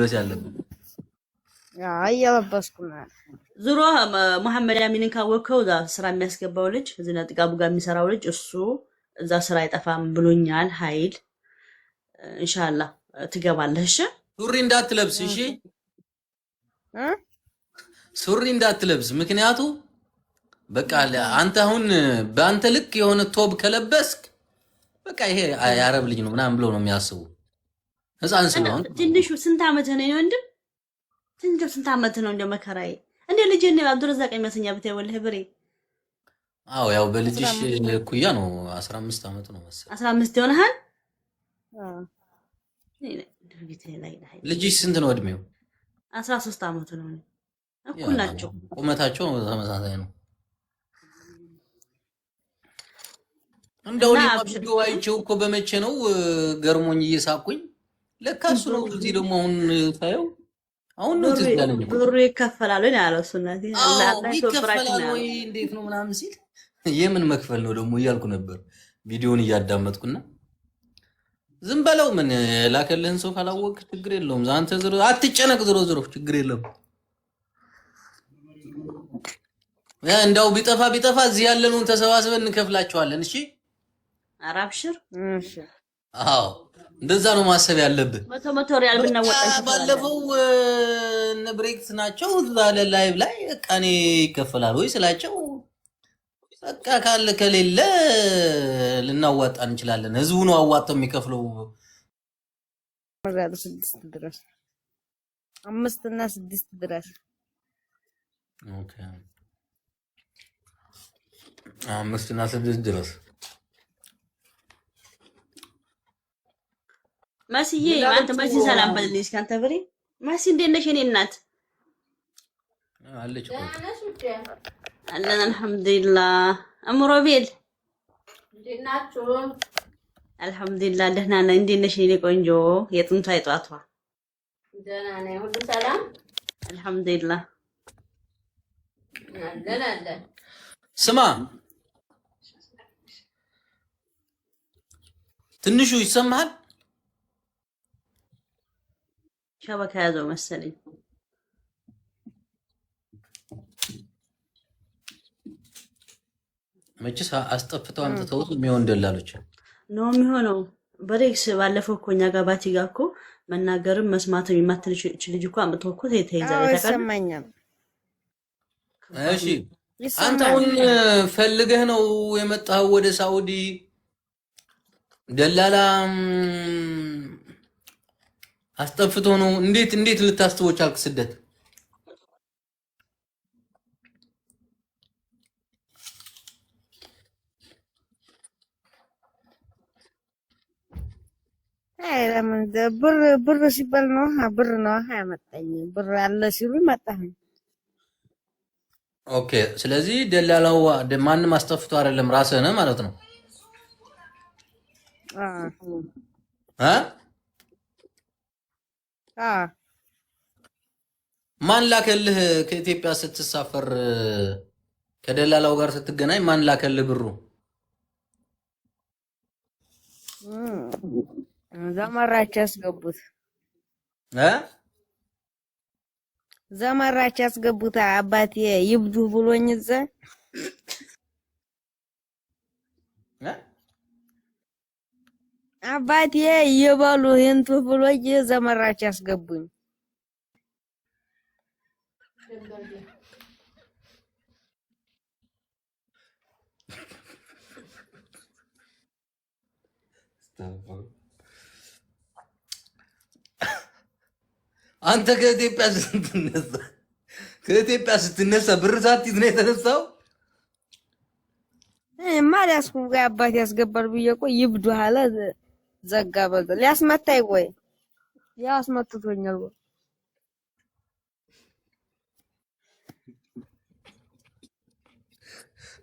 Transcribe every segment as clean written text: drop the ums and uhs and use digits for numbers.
መልበስ ያለብን። እየለበስኩ ነው። ዙሮ መሐመድ አሚንን ካወቅከው እዛ ስራ የሚያስገባው ልጅ እዚህ ጥጋቡ ጋር የሚሰራው ልጅ እሱ እዛ ስራ አይጠፋም ብሎኛል። ኃይል ኢንሻአላህ ትገባለህ። እሺ ሱሪ እንዳትለብስ። እሺ ሱሪ እንዳትለብስ። ምክንያቱ በቃ አንተ አሁን በአንተ ልክ የሆነ ቶብ ከለበስክ በቃ ይሄ የአረብ ልጅ ነው ምናምን ብሎ ነው የሚያስቡ። ህፃን ስለሆነ ትንሹ ስንት ዓመት ነው ወንድም? ስንት ዓመት ነው እንደ መከራዬ እንደ ልጅ ነው አብዱረዛቅ የሚያሰኛ ብታይ ወልህ ብሬ። አዎ ያው በልጅሽ ኩያ ነው 15 ዓመት ነው መሰለኝ። 15 ይሆናል። ልጅሽ ስንት ነው እድሜው? 13 ዓመት ነው። እኩል ናቸው። ቁመታቸው ተመሳሳይ ነው። እንደው ቪዲዮ አይቼው እኮ በመቼ ነው ገርሞኝ እየሳኩኝ ለካ እሱ ነው። እዚህ ደግሞ አሁን ሳየው አሁን ነው ትዝላለኝ። ብሩ ይከፈላል ወይ ያለው ሱናቲ አላህ ይከፈላል ወይ እንዴት ነው ምናምን ሲል የምን መክፈል ነው ደግሞ እያልኩ ነበር ቪዲዮውን እያዳመጥኩና ዝም በለው ምን ላከልህን ሰው ካላወቅ ችግር የለውም። አንተ ዝሮ አትጨነቅ፣ ዝሮ ችግር የለም። እንደው ቢጠፋ እዚህ ያለነውን ተሰባስበን እንከፍላቸዋለን። እሺ አራብሽር። እሺ አዎ እንደዛ ነው ማሰብ ያለብህ። መቶ ሪያል ብናወጣሽ ባለፈው እነ ብሬክስ ናቸው እዛ ላይቭ ላይ ቀኔ ይከፈላል ወይ ስላቸው በቃ ካለ ከሌለ ልናዋጣ እንችላለን። ህዝቡ ነው አዋጣው የሚከፍለው። ወራዱ 6 ድረስ 5 እና 6 ድረስ ኦኬ 5 እና 6 ድረስ ማሲዬ አንተ ማሲ ሰላም በልልኝ እስኪ አንተ ብሬ ማሲ እንዴት ነሽ? የኔ እናት አለች እኮ አለን አልሐምዱሊላህ። አምሮቤል እንዴት ናችሁ? አልሐምዱሊላህ ደህና ነኝ። እንዴት ነሽ የኔ ቆንጆ? የጥንቷ የጧቷ ደህና ነኝ። ሁሉ ሰላም አልሐምዱሊላህ። አለን ስማ ትንሹ ይሰማሃል? ሸበካ ያዘው መሰለኝ። መቼስ አስጠፍተው አምጥተው የሚሆን ደላሎች ነው የሚሆነው። በሬክስ ባለፈው እኮ እኛ ጋር ባቲ ጋር እኮ መናገርም መስማትም የማትችል ልጅ እኮ አምጥቶ እኮ ተይዛለች። ይሰማኛል። እሺ አንተ አሁን ፈልገህ ነው የመጣው ወደ ሳውዲ? ደላላ አስጠፍቶ ነው? እንዴት ልታስተው ቻልክ? ስደት ለምን ብር ሲባል ነው? ብር ነው ያመጣኝ። ብር አለ ሲሉ መጣሁ። ኦኬ ስለዚህ ደላላው ማንም አስጠፍቶ አይደለም ራስህ ነህ ማለት ነው? ማን ላከልህ? ከኢትዮጵያ ስትሳፈር ከደላላው ጋር ስትገናኝ ማን ላከልህ ብሩ? ዘመራች ያስገቡት ዘመራች ያስገቡት አባቴ ይብዱ ብሎኝ እዛ አባቴ ይበሉ እንቱ ብሎኝ ዘመራች ያስገቡኝ። አንተ ከኢትዮጵያ ስትነሳ ብር ሳትይዝ ነው የተነሳው? ማሊያስኩ ጋር አባቴ ያስገባል ብዬ ቆይ ይብዱ አለ ዘጋ። በዛ ሊያስመታኝ ቆይ ያስመትቶኛል።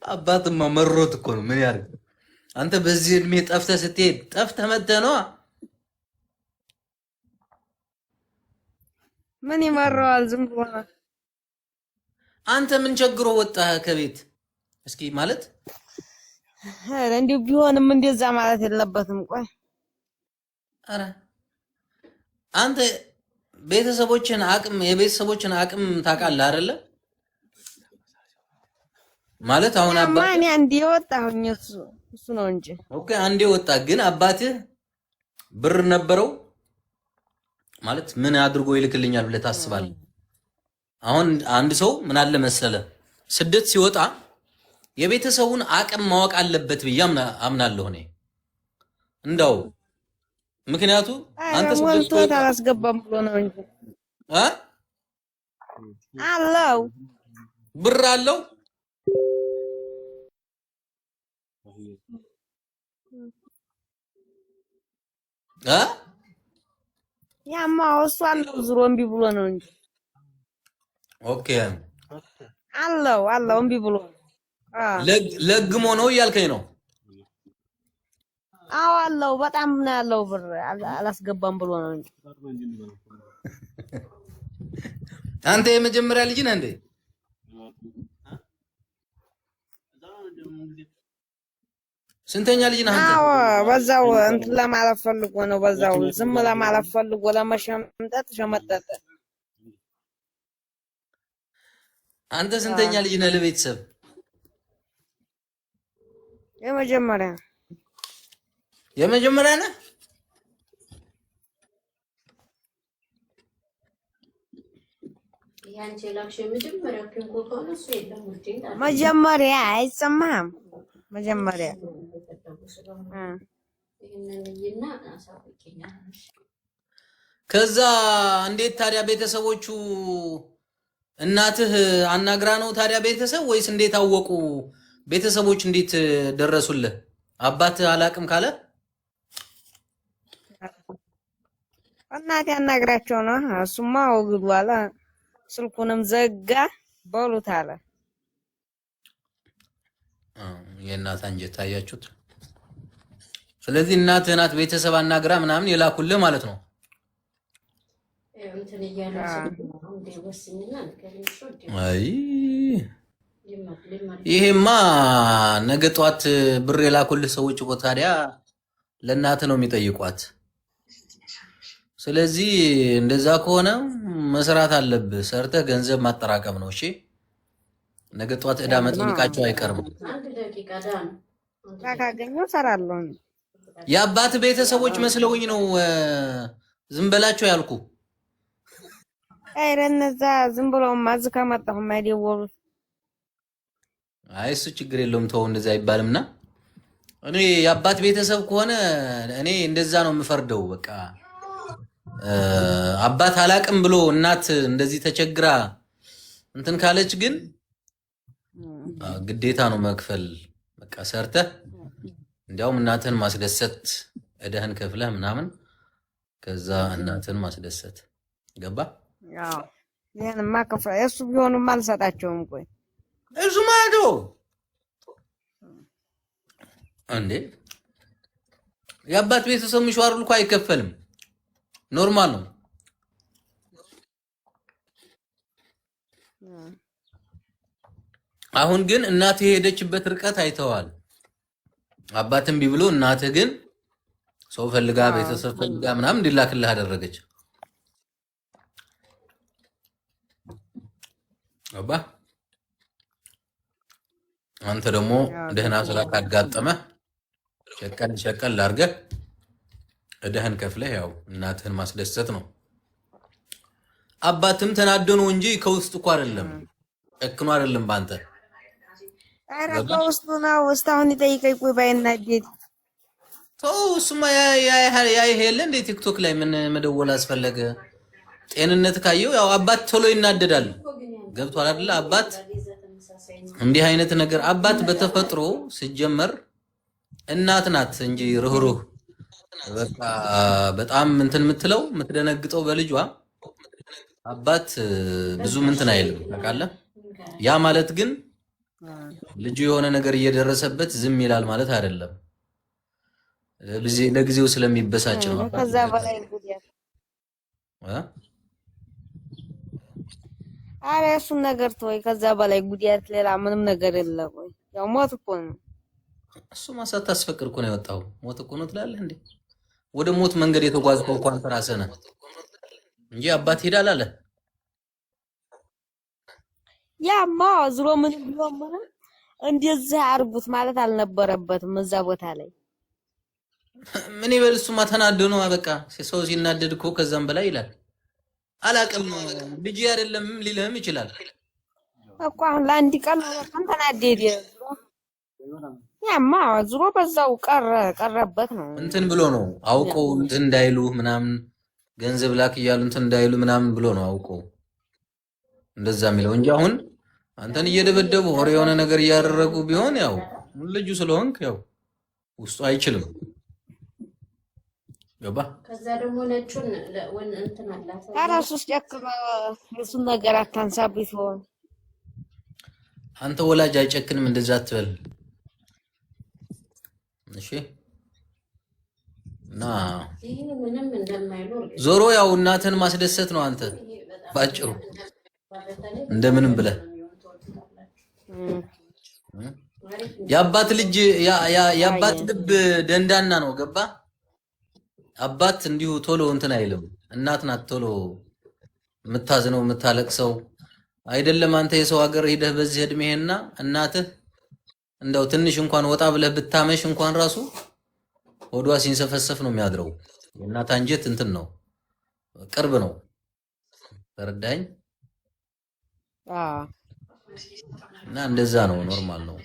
አባትማ መሮት እኮ ነው። ምን ያርግ አንተ በዚህ እድሜ ጠፍተህ ስትሄድ ጠፍተህ መተህ ነዋ። ምን ይመራዋል? ዝም ብሎ አንተ ምን ቸግሮ ወጣህ ከቤት? እስኪ ማለት እንዲሁ ቢሆንም እንደዛ ማለት የለበትም። ቆይ አረ አንተ ቤተሰቦችን አቅም የቤተሰቦችን አቅም ታውቃለህ አይደለ? ማለት አሁን አባት ማን አንዴ ወጣሁኝ እሱ ነው እንጂ ኦኬ፣ አንዴ ወጣ። ግን አባትህ ብር ነበረው ማለት ምን አድርጎ ይልክልኛል ብለህ ታስባለህ? አሁን አንድ ሰው ምን አለ መሰለ ስደት ሲወጣ የቤተሰቡን አቅም ማወቅ አለበት ብዬ አምናለሁ እኔ እንደው ምክንያቱ አንተ ሞልቶ አላስገባም ብሎ ነው እንጂ አለው ብር አለው ያማ እሱ አለው ዝሮ እምቢ ብሎ ነው እንጂ ኦኬ አለው እምቢ ብሎ ለግሞ ነው እያልከኝ ነው? አዎ አለው በጣም ነው ያለው ብር አላስገባም ብሎ ነው እንጂ። አንተ የመጀመሪያ ልጅ ነህ እንዴ? ስንተኛ ልጅ ነህ አንተ? አዎ በዛው እንትን ለማለት ፈልጎ ነው። በዛው ዝም ለማለት ፈልጎ ለመሸምጠጥ ሸመጠጠ። አንተ ስንተኛ ልጅ ነህ ለቤተሰብ? የመጀመሪያ ነህ? መጀመሪያ አይሰማህም? መጀመሪያ ከዛ እንዴት ታዲያ ቤተሰቦቹ እናትህ አናግራ ነው ታዲያ ቤተሰብ ወይስ እንዴት አወቁ? ቤተሰቦች እንዴት ደረሱልህ? አባትህ አላቅም ካለ እናቴ አናግራቸው ነው። እሱማ ወግዱ አለ። ስልኩንም ዘጋ በሉት አለ። የእናት አንጀት ታያችሁት። ስለዚህ እናትህ ናት ቤተሰብ አናግራ ምናምን የላኩልህ ማለት ነው። አይ ይሄማ ነገ ጧት ብር የላኩልህ ሰዎች እኮ ታዲያ ለእናትህ ነው የሚጠይቋት። ስለዚህ እንደዛ ከሆነ መስራት አለብህ። ሰርተህ ገንዘብ ማጠራቀም ነው። እሺ ነገ ጧት ዕዳ መጠየቃቸው አይቀርም። ካገኘሁ እሰራለሁ። የአባት ቤተሰቦች መስለውኝ ነው ዝም በላቸው ያልኩ። አይረ እነዛ ዝም ብለውማ እዚህ ከመጣሁ የማይደወሉት። አይ እሱ ችግር የለውም ተው፣ እንደዛ አይባልምና እኔ የአባት ቤተሰብ ከሆነ እኔ እንደዛ ነው የምፈርደው። በቃ አባት አላቅም ብሎ እናት እንደዚህ ተቸግራ እንትን ካለች ግን ግዴታ ነው መክፈል። በቃ ሰርተህ እንዲያውም እናትህን ማስደሰት እደህን ከፍለህ ምናምን ከዛ እናትህን ማስደሰት ገባ? አዎ ይሄንማ ከፍለ እሱ ቢሆንም አልሰጣቸውም። ቆይ እሱ ማለት ነው እንዴ የአባት ቤተሰብ ምሽዋር ልኮ አይከፈልም። ኖርማል ነው። አሁን ግን እናትህ የሄደችበት ርቀት አይተዋል። አባትም ቢብሎ እናትህ ግን ሰው ፈልጋ ቤተሰብ ፈልጋ ምናምን እንዲላክልህ አደረገች። አባ አንተ ደግሞ ደህና ስራ ካጋጠመ ሸቀል አድርገህ እደህን ከፍለህ ያው እናትህን ማስደሰት ነው። አባትም ተናዶ ነው እንጂ ከውስጥ እኮ አይደለም፣ ጨክኖ አይደለም ባንተ። ኧረ ከውስጡ ነው። እስካሁን ይጠይቀኝ ቆይ ባይናደድ ተው። እሱማ ያይሄለ እንደ ቲክቶክ ላይ ምን መደወል አስፈለገ? ጤንነት ካየው ያው አባት ቶሎ ይናደዳል። ገብቷል አይደለ? አባት እንዲህ አይነት ነገር አባት በተፈጥሮ ሲጀመር እናት ናት እንጂ ርህሩህ በቃ በጣም እንትን የምትለው የምትደነግጠው በልጇ አባት ብዙ እንትን አይልም ታውቃለህ። ያ ማለት ግን ልጁ የሆነ ነገር እየደረሰበት ዝም ይላል ማለት አይደለም። ለጊዜው ስለሚበሳጭ ነው። ከዛ በላይ ጉዲያ አረ እሱን ነገር ተወይ። ከዛ በላይ ጉዲያት ሌላ ምንም ነገር የለም። ወይ ያው ሞት እኮ ነው። እሱ ማሳት ታስፈቅር እኮ ነው የወጣው። ሞት እኮ ነው ትላለህ እንዴ? ወደ ሞት መንገድ የተጓዝከው እንኳን ራስህ ነህ። እንጂ አባት ሄዳል አለ። ያማ ዝሮ ምን ቢሆን እንደዚህ አርጉት ማለት አልነበረበትም እዛ ቦታ ላይ። ምን ይበል እሱማ ተናዶ ነው በቃ። ሰው ሲናደድ እኮ ከዛም በላይ ይላል። አላቅም ልጅ አይደለም ሊልህም ይችላል እኮ አሁን ለአንድ ቀን ተናደደ። ያማ ዝሮ በዛው ቀረበት ነው እንትን ብሎ ነው አውቀው እንትን እንዳይሉ ምናምን ገንዘብ ላክ እያሉ እንትን እንዳይሉ ምናምን ብሎ ነው አውቀው እንደዛ የሚለው እንጂ አሁን አንተን እየደበደቡ ሆር የሆነ ነገር እያደረጉ ቢሆን ያው ልጁ ስለሆንክ ያው ውስጡ አይችልም። ገባ ከዛ ደግሞ ነጩን እንትን አላት ታራሱስ ጨክኖ እሱን ነገር አታንሳብኝ ሆነ። አንተ ወላጅ አይጨክንም እንደዛ አትበል እሺ። እና ምንም እንደማይኖር ዞሮ ያው እናትን ማስደሰት ነው አንተ ባጭሩ እንደምንም ብለህ የአባት ልጅ የአባት ልብ ደንዳና ነው። ገባ አባት እንዲሁ ቶሎ እንትን አይልም። እናት ናት ቶሎ የምታዝነው የምታለቅሰው አይደለም። አንተ የሰው ሀገር ሄደህ በዚህ እድሜህና እናትህ እንደው ትንሽ እንኳን ወጣ ብለህ ብታመሽ እንኳን ራሱ ሆዷ ሲንሰፈሰፍ ነው የሚያድረው። የእናት አንጀት እንትን ነው ቅርብ ነው። ተረዳኝ? እና እንደዛ ነው ኖርማል ነው።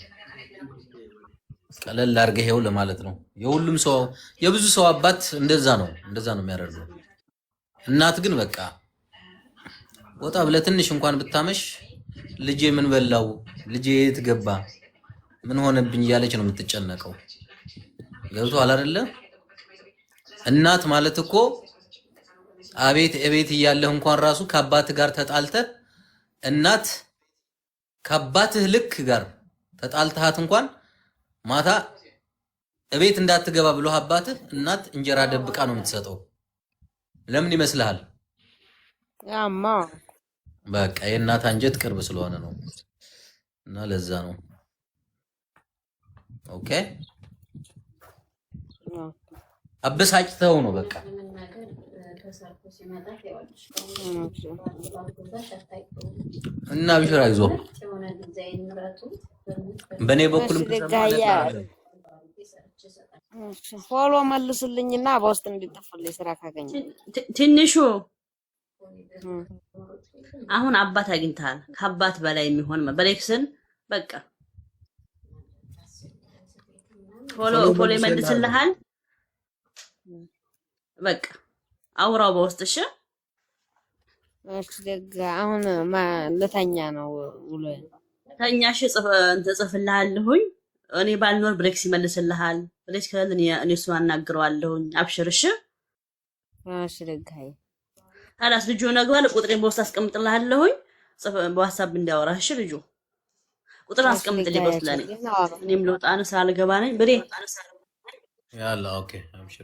ቀለል አድርገው ለማለት ነው። የሁሉም ሰው የብዙ ሰው አባት እንደዛ ነው የሚያደርገው። እናት ግን በቃ ወጣ ብለህ ትንሽ እንኳን ብታመሽ ልጄ ምን በላው ልጄ የት ገባ ምን ሆነብኝ እያለች ነው የምትጨነቀው። ገብቶሃል አይደለ? እናት ማለት እኮ አቤት እቤት እያለህ እንኳን ራሱ ከአባትህ ጋር ተጣልተህ እናት ከአባትህ ልክ ጋር ተጣልተሃት እንኳን ማታ እቤት እንዳትገባ ብሎ አባትህ እናት እንጀራ ደብቃ ነው የምትሰጠው። ለምን ይመስልሃል? ያማ በቃ የእናት አንጀት ቅርብ ስለሆነ ነው። እና ለዛ ነው። ኦኬ አበሳጭተው ነው በቃ እና ቢሽራ ይዞ በኔ በኩልም ፎሎ መልስልኝና በውስጥ እንድትጠፈልኝ ስራ ካገኘ ትንሹ አሁን አባት አግኝተሃል። ከአባት በላይ የሚሆን በሌክስን በቃ ፎሎ ይመልስልሃል። በቃ አውራው በውስጥ እሺ። እሺ ደጋ አሁን ለተኛ ነው ውሎ ተኛሽ ጽፍልሃለሁኝ። እኔ ባልኖር ብሬክስ ይመልስልሃል። ብሬክስ ከለን እኔ እሱን አናግረዋለሁኝ። አብሽር እሺ። እሺ ደጋዬ አላስ ልጁ ነግባል። ቁጥሬን በውስጥ አስቀምጥልሃለሁኝ። በዋትስአፕ እንዲያወራህ እሺ። ልጁ ቁጥር አስቀምጥልኝ በውስጥ ለኔ። እኔም ልወጣ ነው ስላልገባ ነኝ ብሬ ያላ ኦኬ አብሽር